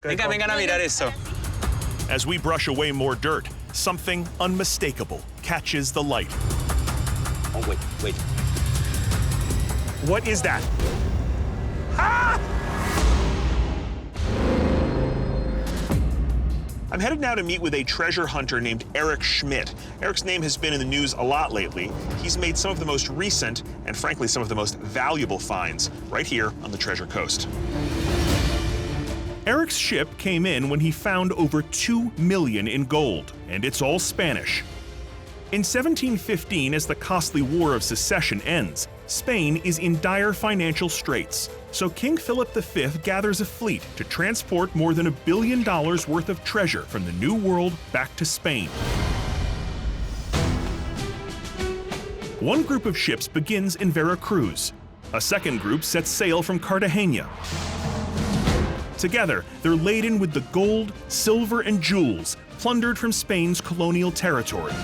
Venga, vengan a mirar eso. As we brush away more dirt, something unmistakable catches the light. Oh, wait. What is that? Ah! I'm headed now to meet with a treasure hunter named Eric Schmidt. Eric's name has been in the news a lot lately. He's made some of the most recent and frankly some of the most valuable finds right here on the Treasure Coast. Eric's ship came in when he found over 2 million in gold, and it's all Spanish. In 1715, as the costly War of Secession ends, Spain is in dire financial straits, so King Philip V gathers a fleet to transport more than $1 billion worth of treasure from the New World back to Spain. One group of ships begins in Veracruz. A second group sets sail from Cartagena. Together, they're laden with the gold, silver, and jewels plundered from Spain's colonial territory.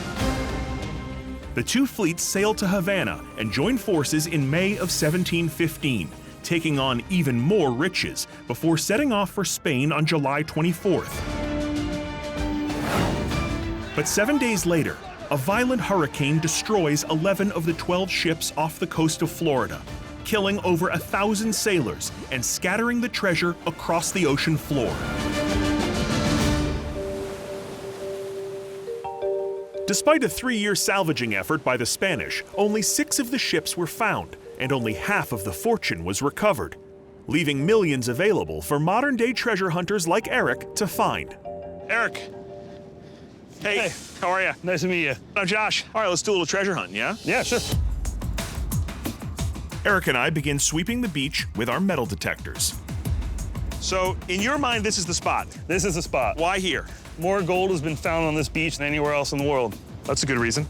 The two fleets sail to Havana and join forces in May of 1715, taking on even more riches before setting off for Spain on July 24th. But 7 days later, a violent hurricane destroys 11 of the 12 ships off the coast of Florida, killing over 1,000 sailors and scattering the treasure across the ocean floor. Despite a 3-year salvaging effort by the Spanish, only 6 of the ships were found, and only half of the fortune was recovered, leaving millions available for modern-day treasure hunters like Eric to find. Eric. Hey, how are you? Nice to meet you. I'm Josh. All right, let's do a little treasure hunt, yeah? Yeah, sure. Eric and I begin sweeping the beach with our metal detectors. So, in your mind, this is the spot. This is the spot. Why here? More gold has been found on this beach than anywhere else in the world. That's a good reason.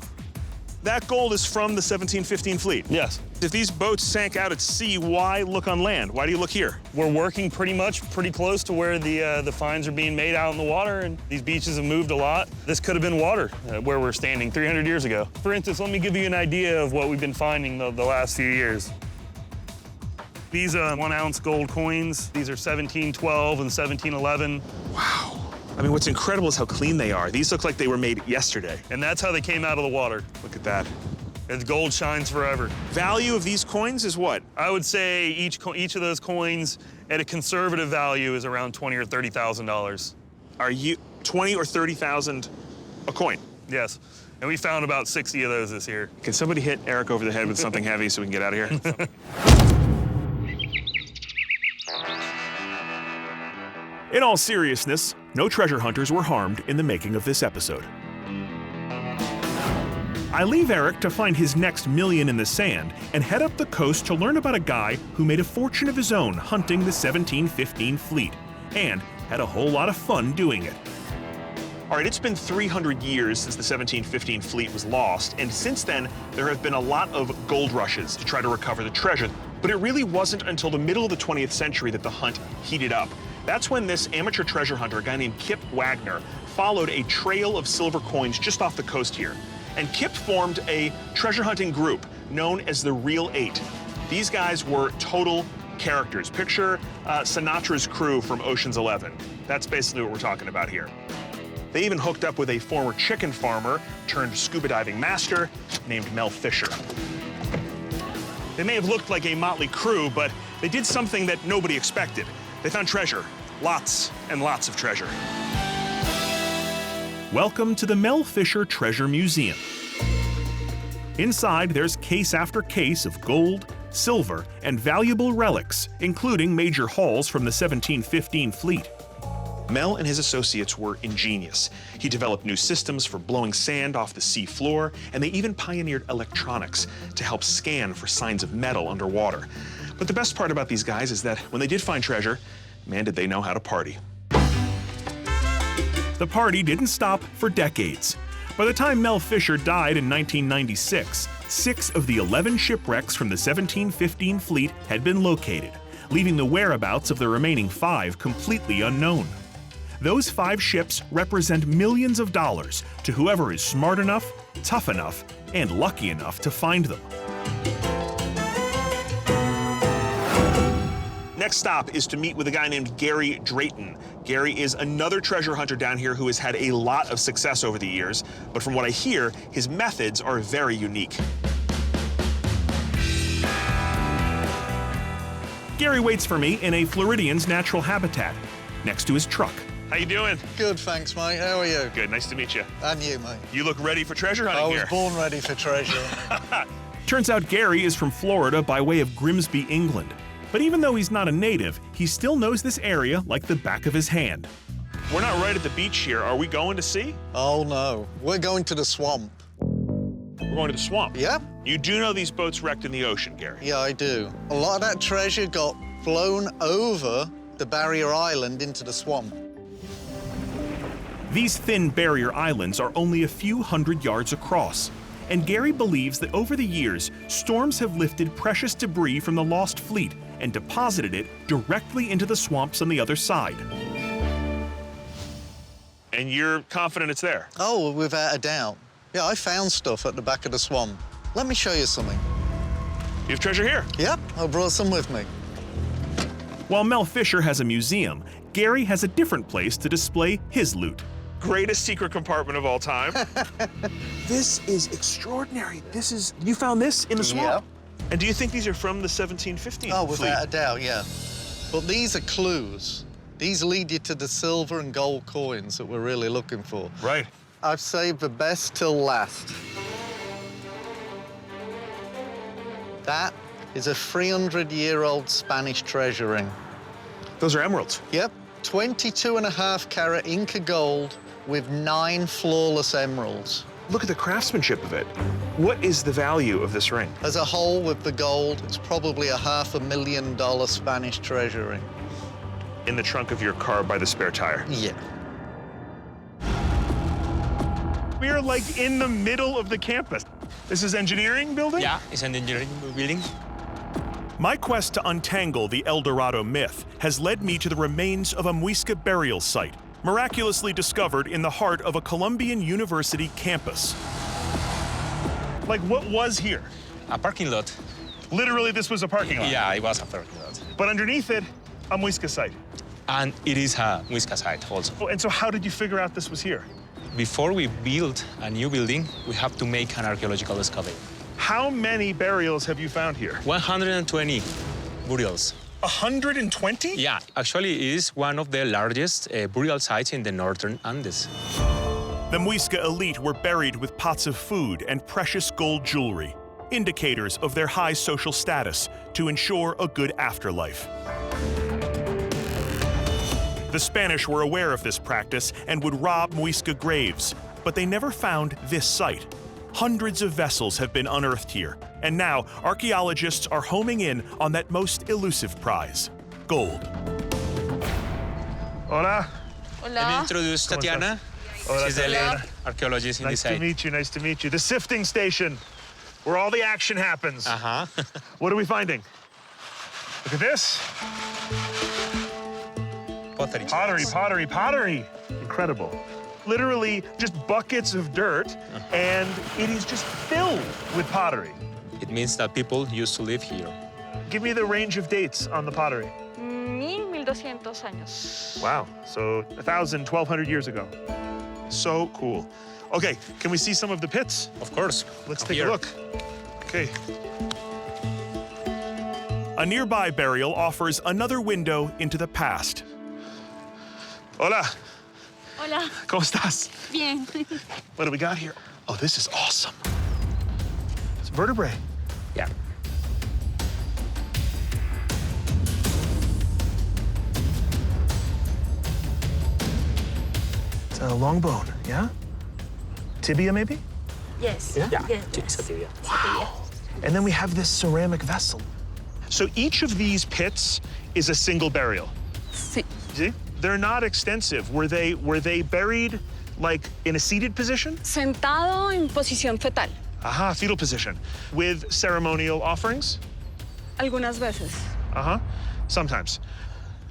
That gold is from the 1715 fleet. Yes. If these boats sank out at sea, why look on land? Why do you look here? We're working pretty close to where the finds are being made out in the water, and these beaches have moved a lot. This could have been water where we're standing 300 years ago. For instance, let me give you an idea of what we've been finding the last few years. These 1-ounce gold coins. These are 1712 and 1711. Wow. I mean, what's incredible is how clean they are. These look like they were made yesterday. And that's how they came out of the water. Look at that. And gold shines forever. Value of these coins is what? I would say each of those coins at a conservative value is around $20,000 or $30,000. Are you 20 or 30,000 a coin? Yes. And we found about 60 of those this year. Can somebody hit Eric over the head with something heavy so we can get out of here? In all seriousness, no treasure hunters were harmed in the making of this episode. I leave Eric to find his next million in the sand and head up the coast to learn about a guy who made a fortune of his own hunting the 1715 fleet, and had a whole lot of fun doing it. All right, it's been 300 years since the 1715 fleet was lost, and since then, there have been a lot of gold rushes to try to recover the treasure. But it really wasn't until the middle of the 20th century that the hunt heated up. That's when this amateur treasure hunter, a guy named Kip Wagner, followed a trail of silver coins just off the coast here. And Kip formed a treasure hunting group known as the Real 8. These guys were total characters. Picture Sinatra's crew from Ocean's 11. That's basically what we're talking about here. They even hooked up with a former chicken farmer turned scuba diving master named Mel Fisher. They may have looked like a motley crew, but they did something that nobody expected. They found treasure. Lots and lots of treasure. Welcome to the Mel Fisher Treasure Museum. Inside, there's case after case of gold, silver, and valuable relics, including major hauls from the 1715 fleet. Mel and his associates were ingenious. He developed new systems for blowing sand off the sea floor, and they even pioneered electronics to help scan for signs of metal underwater. But the best part about these guys is that when they did find treasure, man, did they know how to party. The party didn't stop for decades. By the time Mel Fisher died in 1996, 6 of the 11 shipwrecks from the 1715 fleet had been located, leaving the whereabouts of the remaining 5 completely unknown. Those 5 ships represent millions of dollars to whoever is smart enough, tough enough, and lucky enough to find them. next stop is to meet with a guy named Gary Drayton. Gary is another treasure hunter down here who has had a lot of success over the years, but from what I hear, his methods are very unique. Gary waits for me in a Floridian's natural habitat, next to his truck. How you doing? Good, thanks, mate. How are you? Good, nice to meet you. And you, mate. You look ready for treasure hunting here. I was born ready for treasure. Turns out Gary is from Florida by way of Grimsby, England. But even though he's not a native, he still knows this area like the back of his hand. We're not right at the beach here. Are we going to sea? Oh, no. We're going to the swamp. We're going to the swamp? Yep. You do know these boats wrecked in the ocean, Gary? Yeah, I do. A lot of that treasure got blown over the barrier island into the swamp. These thin barrier islands are only a few hundred yards across. And Gary believes that over the years, storms have lifted precious debris from the lost fleet and deposited it directly into the swamps on the other side. And you're confident it's there? Oh, without a doubt. Yeah, I found stuff at the back of the swamp. Let me show you something. You have treasure here? Yep, I brought some with me. While Mel Fisher has a museum, Gary has a different place to display his loot. Greatest secret compartment of all time. This is extraordinary. You found this in the swamp? Yep. And do you think these are from the 1715 Oh, fleet? without a doubt, yeah. But these are clues. These lead you to the silver and gold coins that we're really looking for. Right. I've saved the best till last. That is a 300-year-old Spanish treasure ring. Those are emeralds. Yep, 22.5-carat Inca gold with 9 flawless emeralds. Look at the craftsmanship of it. What is the value of this ring? As a whole, with the gold, it's probably a $500,000 Spanish treasure ring. In the trunk of your car by the spare tire. Yeah. We are like in the middle of the campus. This is engineering building? Yeah, it's an engineering building. My quest to untangle the El Dorado myth has led me to the remains of a Muisca burial site, miraculously discovered in the heart of a Columbian University campus. Like, what was here? A parking lot. Literally, this was a parking lot. Yeah, it was a parking lot. But underneath it, a Muisca site. And it is a Muisca site also. Oh, and so how did you figure out this was here? Before we build a new building, we have to make an archaeological excavation. How many burials have you found here? 120 burials. 120? Yeah, actually it is one of the largest burial sites in the northern Andes. The Muisca elite were buried with pots of food and precious gold jewelry, indicators of their high social status to ensure a good afterlife. The Spanish were aware of this practice and would rob Muisca graves, but they never found this site. Hundreds of vessels have been unearthed here, and now archaeologists are homing in on that most elusive prize, gold. Hola. Let me introduce Tatiana. Hola, She's the Tatiana. lead archaeologist in Nice this to site. meet you, nice to meet you. The sifting station, where all the action happens. Uh-huh. What are we finding? Look at this. Pottery. Pottery, pottery, pottery. Incredible. Literally just buckets of dirt, and it is just filled with pottery. It means that people used to live here. Give me the range of dates on the pottery. 1200 años. Wow, so 1,000, 1,200 years ago. So cool. Okay, can we see some of the pits? Of course. Let's Come take here. a look. Okay. A nearby burial offers another window into the past. Hola, Hola. ¿cómo estás? Bien. What do we got here? Oh, this is awesome. It's vertebrae. Yeah. It's a long bone, yeah? Tibia, maybe? Yes. Yeah? Yeah, Yes. it's a tibia. And then we have this ceramic vessel. So each of these pits is a single burial. Sí. See? They're not extensive. Were they buried like in a seated position? Sentado en posición fetal. Aha, fetal position. With ceremonial offerings? Algunas veces. Uh-huh. Sometimes.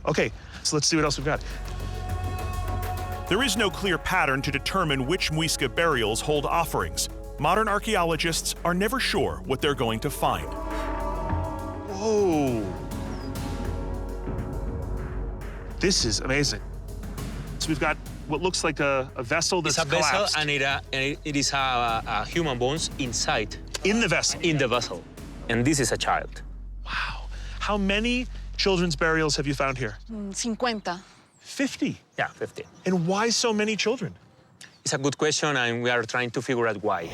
Okay, so let's see what else we've got. There is no clear pattern to determine which Muisca burials hold offerings. Modern archaeologists are never sure what they're going to find. Whoa. This is amazing. So we've got what looks like a vessel that's It's a vessel, collapsed. and it is a human bones inside. In the vessel. In the vessel. And this is a child. Wow. How many children's burials have you found here? 50. 50. Yeah, 50. And why so many children? It's a good question, and we are trying to figure out why.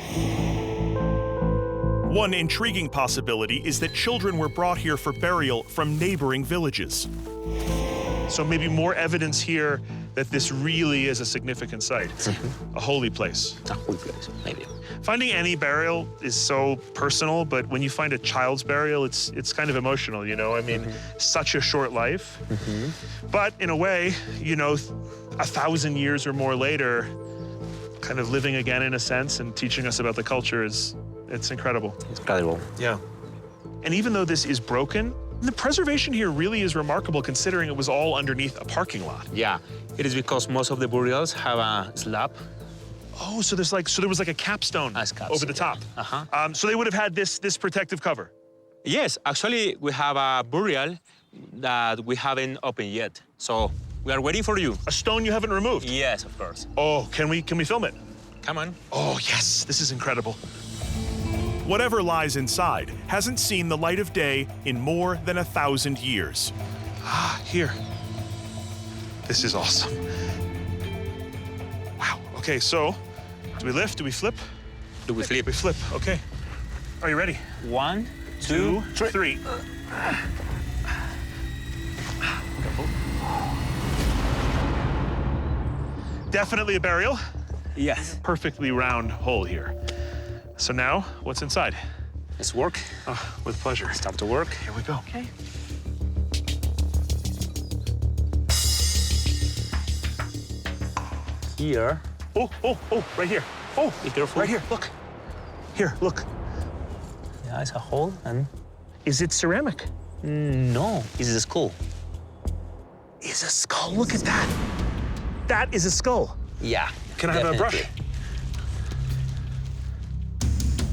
One intriguing possibility is that children were brought here for burial from neighboring villages. So maybe more evidence here that this really is a significant site, a holy place. A holy place, maybe. Finding any burial is so personal, but when you find a child's burial, it's kind of emotional, you know? I mean, such a short life. But in a way, you know, 1,000 years or more later, kind of living again in a sense and teaching us about the culture it's incredible. It's incredible. Yeah. And even though this is broken, the preservation here really is remarkable considering it was all underneath a parking lot. Yeah, it is because most of the burials have a slab. Oh, so there was like a capstone As capstone, over the top. Uh-huh. So they would have had this protective cover. Yes, actually, we have a burial that we haven't opened yet. So we are waiting for you. A stone you haven't removed. Yes, of course. Oh, can we film it? Come on. Oh, yes, this is incredible. Whatever lies inside hasn't seen the light of day in more than 1,000 years. Ah, here. This is awesome. Wow, okay, so do we lift, do we flip? Do we flip? We flip, okay. Are you ready? 1, 2, 2, 3. Definitely a burial. Yes. Perfectly round hole here. So now, what's inside? Let's work. Oh, with pleasure. Start to work. Here we go. Okay. Here. Oh, right here. Oh, Be careful. right here, look. Here, look. Yeah, it's a hole, and Is it ceramic? no, it's a skull. It's a skull, look at that. That is a skull. Yeah. Can I have a brush? definitely.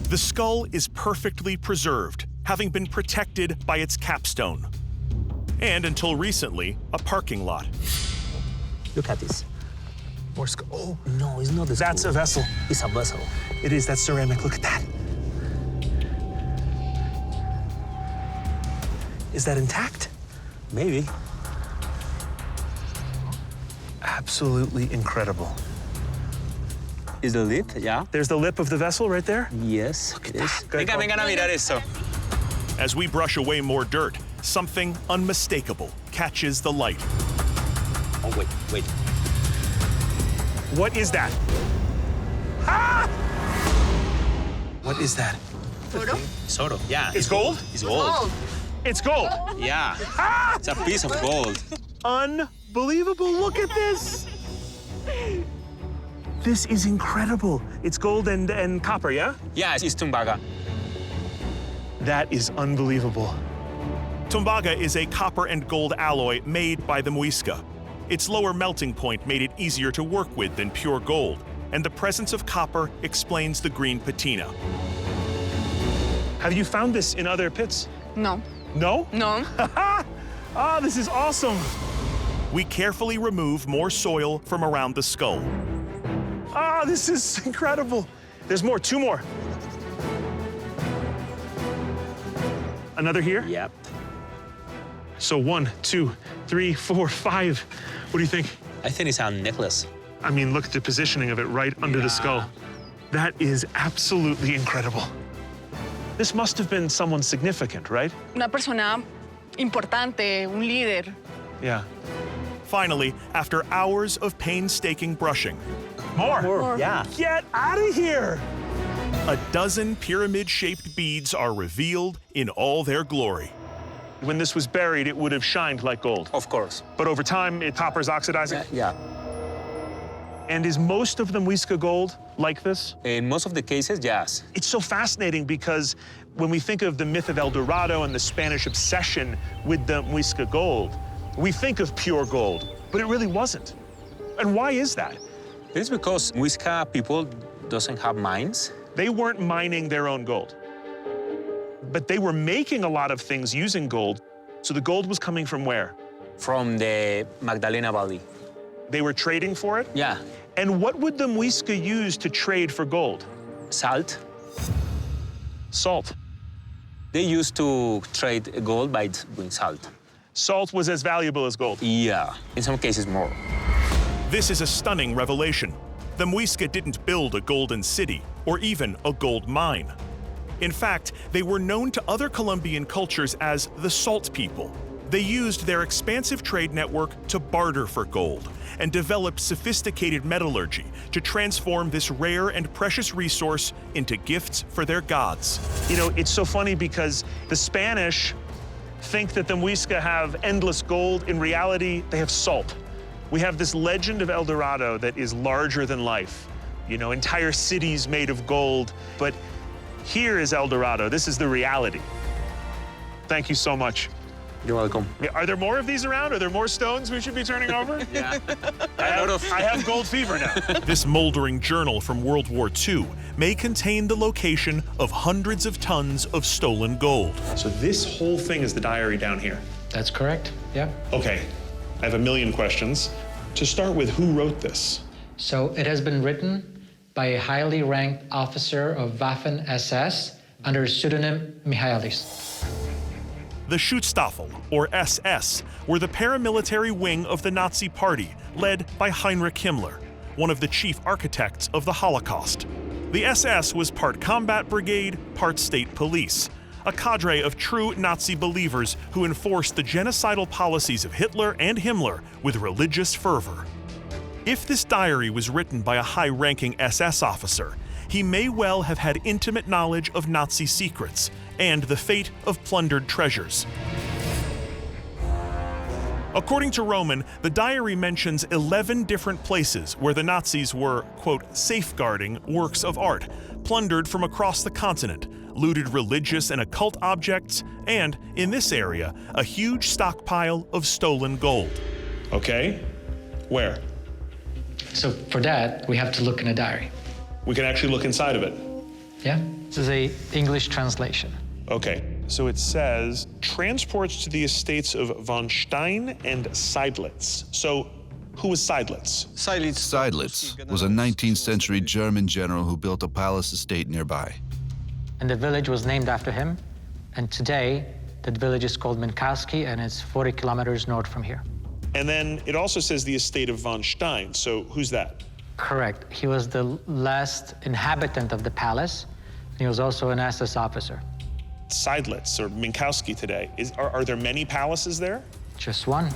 The skull is perfectly preserved, having been protected by its capstone. And until recently, a parking lot. Look at this. More skull. Oh, No, it's not the that's a skull. vessel. It's a vessel. It is, that's ceramic, look at that. Is that intact? Maybe. Absolutely incredible. Is the lip? Yeah. There's the lip of the vessel right there. Yes, it is. Venga, vengan a mirar eso. As we brush away more dirt, something unmistakable catches the light. Oh, wait. What is that? Ah! What is that? Sort of. Yeah. It's gold? It's gold. It's gold. Yeah. It's a piece of gold. Unbelievable. Look at this. This is incredible. It's gold and copper, yeah? Yeah, it's tumbaga. That is unbelievable. Tumbaga is a copper and gold alloy made by the Muisca. Its lower melting point made it easier to work with than pure gold, and the presence of copper explains the green patina. Have you found this in other pits? No. No? No. Ah, this is awesome. We carefully remove more soil from around the skull. Ah, this is incredible. There's more, 2 more. Another here? Yep. So 1, 2, 3, 4, 5. What do you think? I think it's a necklace. I mean, look at the positioning of it right under the skull. That is absolutely incredible. This must have been someone significant, right? Una persona importante, un líder. Yeah. Finally, after hours of painstaking brushing, more. Yeah. Get out of here! A dozen pyramid-shaped beads are revealed in all their glory. When this was buried, it would have shined like gold. Of course. But over time, copper's oxidizing. Yeah. And is most of the Muisca gold like this? In most of the cases, yes. It's so fascinating because when we think of the myth of El Dorado and the Spanish obsession with the Muisca gold, we think of pure gold, but it really wasn't. And why is that? It is because Muisca people doesn't have mines. They weren't mining their own gold, but they were making a lot of things using gold. So the gold was coming from where? from the Magdalena Valley. They were trading for it? Yeah, And what would the Muisca use to trade for gold? salt. Salt. They used to trade gold by doing salt. Salt was as valuable as gold. Yeah, in some cases more. This is a stunning revelation. The Muisca didn't build a golden city or even a gold mine. In fact, they were known to other Colombian cultures as the Salt People. They used their expansive trade network to barter for gold and developed sophisticated metallurgy to transform this rare and precious resource into gifts for their gods. You know, it's so funny because the Spanish think that the Muisca have endless gold. In reality, they have salt. We have this legend of El Dorado that is larger than life. You know, entire cities made of gold. But here is El Dorado. This is the reality. Thank you so much. You're welcome. Are there more of these around? Are there more stones we should be turning over? Yeah. I have gold fever now. This moldering journal from World War II may contain the location of hundreds of tons of stolen gold. So this whole thing is the diary down here. That's correct, yeah. Okay, I have a million questions. To start with, who wrote this? So it has been written by a highly ranked officer of Waffen SS under pseudonym Michaelis. The Schutzstaffel, or SS, were the paramilitary wing of the Nazi Party, led by Heinrich Himmler, one of the chief architects of the Holocaust. The SS was part combat brigade, part state police, a cadre of true Nazi believers who enforced the genocidal policies of Hitler and Himmler with religious fervor. If this diary was written by a high-ranking SS officer, he may well have had intimate knowledge of Nazi secrets and the fate of plundered treasures. According to Roman, the diary mentions 11 different places where the Nazis were, quote, safeguarding works of art, plundered from across the continent, looted religious and occult objects, and, in this area, a huge stockpile of stolen gold. Okay, where? So for that, we have to look in a diary. We can actually look inside of it. Yeah, this is a English translation. Okay, so it says, transports to the estates of von Stein and Seidlitz. So, who was Seidlitz? Seidlitz was a 19th century German general who built a palace estate nearby. And the village was named after him. And today, that village is called Minkowski, and it's 40 kilometers north from here. And then it also says the estate of von Stein. So, who's that? Correct. He was the last inhabitant of the palace. And he was also an SS officer. Seidlitz, or Minkowski today. Are there many palaces there? Just one.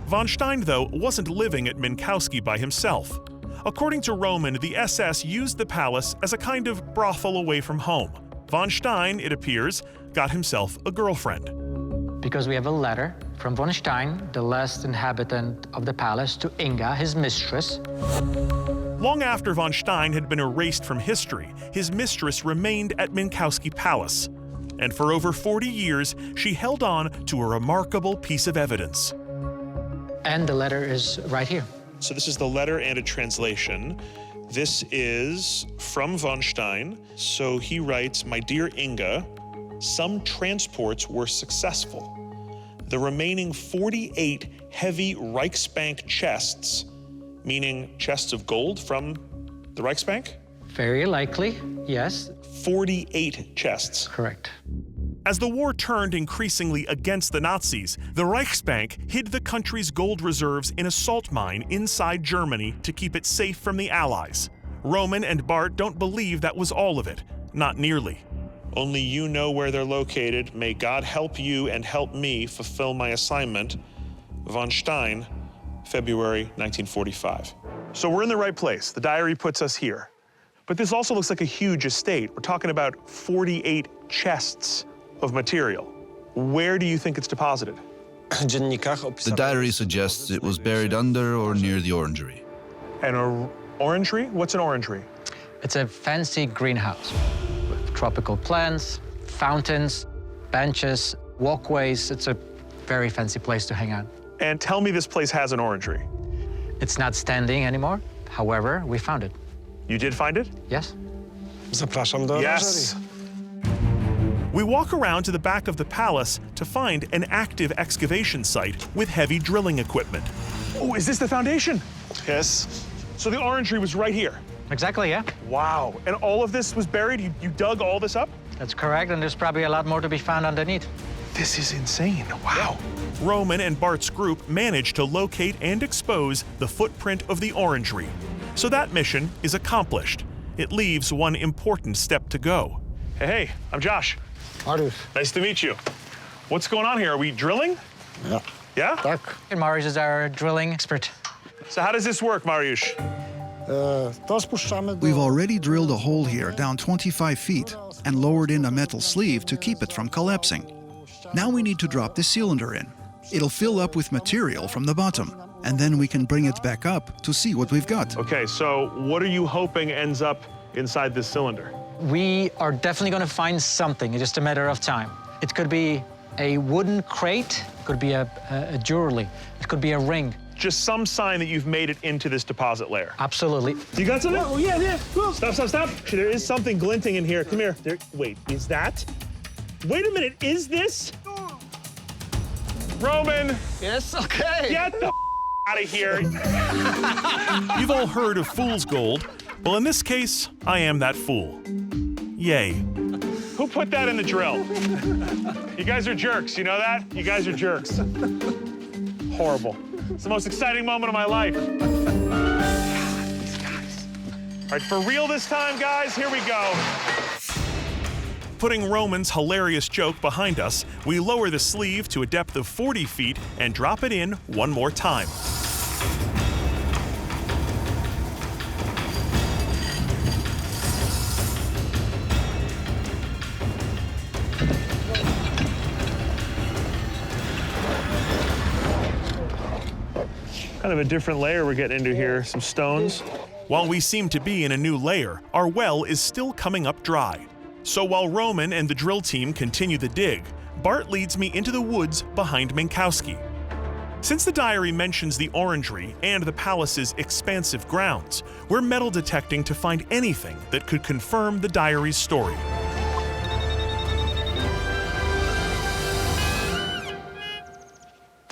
Von Stein, though, wasn't living at Minkowski by himself. According to Roman, the SS used the palace as a kind of brothel away from home. Von Stein, it appears, got himself a girlfriend. Because we have a letter from von Stein, the last inhabitant of the palace, to Inga, his mistress. Long after von Stein had been erased from history, his mistress remained at Minkowski Palace. And for over 40 years, she held on to a remarkable piece of evidence. And the letter is right here. So this is the letter and a translation. This is from von Stein. So he writes, "My dear Inga, some transports were successful. The remaining 48 heavy Reichsbank chests," meaning chests of gold from the Reichsbank? Very likely, yes. 48 chests. Correct. As the war turned increasingly against the Nazis, the Reichsbank hid the country's gold reserves in a salt mine inside Germany to keep it safe from the Allies. Roman and Bart don't believe that was all of it. Not nearly. Only you know where they're located. May God help you and help me fulfill my assignment. Von Stein, February 1945. So we're in the right place. The diary puts us here. But this also looks like a huge estate. We're talking about 48 chests of material. Where do you think it's deposited? The diary suggests it was buried under or near the orangery. An orangery? What's an orangery? It's a fancy greenhouse with tropical plants, fountains, benches, walkways. It's a very fancy place to hang out. And tell me this place has an orangery. It's not standing anymore. However, we found it. You did find it? Yes? Yes. We walk around to the back of the palace to find an active excavation site with heavy drilling equipment. Oh, is this the foundation? Yes. So the orangery was right here. Exactly, yeah. Wow. And all of this was buried? You dug all this up? That's correct, and there's probably a lot more to be found underneath. This is insane. Wow. Roman and Bart's group managed to locate and expose the footprint of the orangery. So that mission is accomplished. It leaves one important step to go. Hey, I'm Josh. Mariusz. Nice to meet you. What's going on here? Are we drilling? Yeah. Yeah? Tak. And Mariusz is our drilling expert. So how does this work, Mariusz? To spuszczamy do... We've already drilled a hole here down 25 feet and lowered in a metal sleeve to keep it from collapsing. Now we need to drop the cylinder in. It'll fill up with material from the bottom, and then we can bring it back up to see what we've got. Okay, so what are you hoping ends up inside this cylinder? We are definitely going to find something. It's just a matter of time. It could be a wooden crate, it could be a jewelry, it could be a ring. Just some sign that you've made it into this deposit layer. Absolutely. You got something? Oh, yeah. Cool. Stop. There is something glinting in here. Come here. Wait, is that? Wait a minute, is this? Roman! Yes, okay. Get the out of here. You've all heard of fool's gold. Well, in this case, I am that fool. Yay. Who put that in the drill? You guys are jerks, you know that? You guys are jerks. Horrible. It's the most exciting moment of my life. These guys. All right, for real this time, guys, here we go. Putting Roman's hilarious joke behind us, we lower the sleeve to a depth of 40 feet and drop it in one more time. Kind of a different layer we're getting into here, some stones. While we seem to be in a new layer, our well is still coming up dry. So while Roman and the drill team continue the dig, Bart leads me into the woods behind Minkowski. Since the diary mentions the orangery and the palace's expansive grounds, we're metal detecting to find anything that could confirm the diary's story.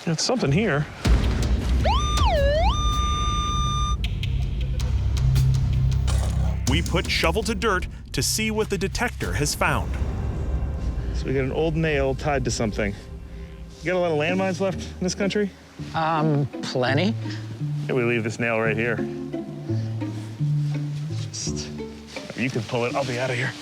There's something here. We put shovel to dirt to see what the detector has found. So we got an old nail tied to something. You got a lot of landmines left in this country? Plenty. Yeah, we leave this nail right here. You can pull it, I'll be out of here.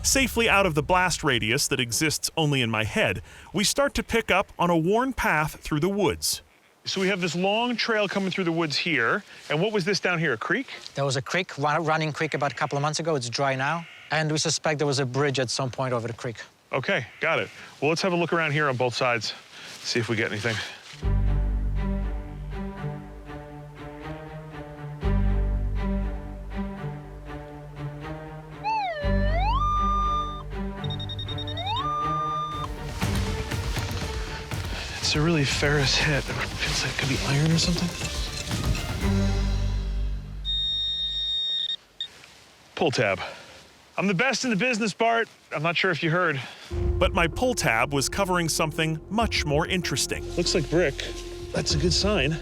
Safely out of the blast radius that exists only in my head, we start to pick up on a worn path through the woods. So we have this long trail coming through the woods here. And what was this down here, a creek? There was a creek, running creek about a couple of months ago. It's dry now. And we suspect there was a bridge at some point over the creek. Okay, got it. Well, let's have a look around here on both sides, see if we get anything. It's a really ferrous hit. It feels like it could be iron or something. Pull tab. I'm the best in the business, Bart. I'm not sure if you heard. But my pull tab was covering something much more interesting. Looks like brick. That's a good sign.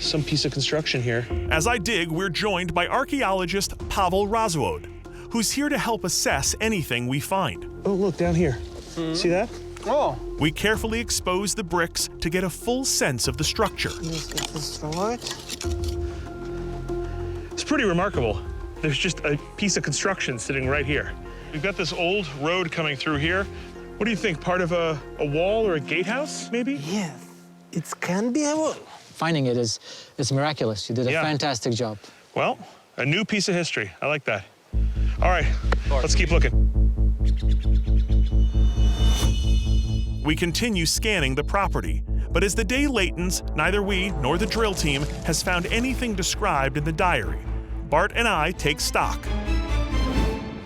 Some piece of construction here. As I dig, we're joined by archaeologist Pavel Razwod, who's here to help assess anything we find. Oh, look, down here. See that? Oh. We carefully expose the bricks to get a full sense of the structure. It's pretty remarkable. There's just a piece of construction sitting right here. We've got this old road coming through here. What do you think, part of a wall or a gatehouse, maybe? Yes, it can be a wall. Finding it is miraculous. You did a fantastic job. Well, a new piece of history. I like that. All right, let's keep looking. We continue scanning the property, but as the day lengthens, neither we nor the drill team has found anything described in the diary. Bart and I take stock.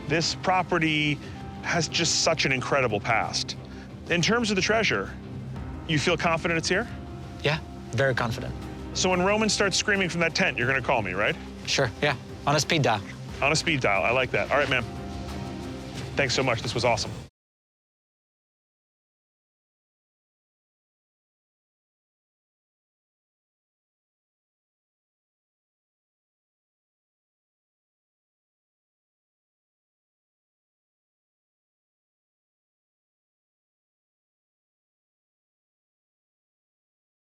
This property has just such an incredible past. In terms of the treasure, you feel confident it's here? Yeah, very confident. So when Roman starts screaming from that tent, you're gonna call me, right? Sure, yeah, on a speed dial. On a speed dial, I like that. All right, ma'am. Thanks so much, this was awesome.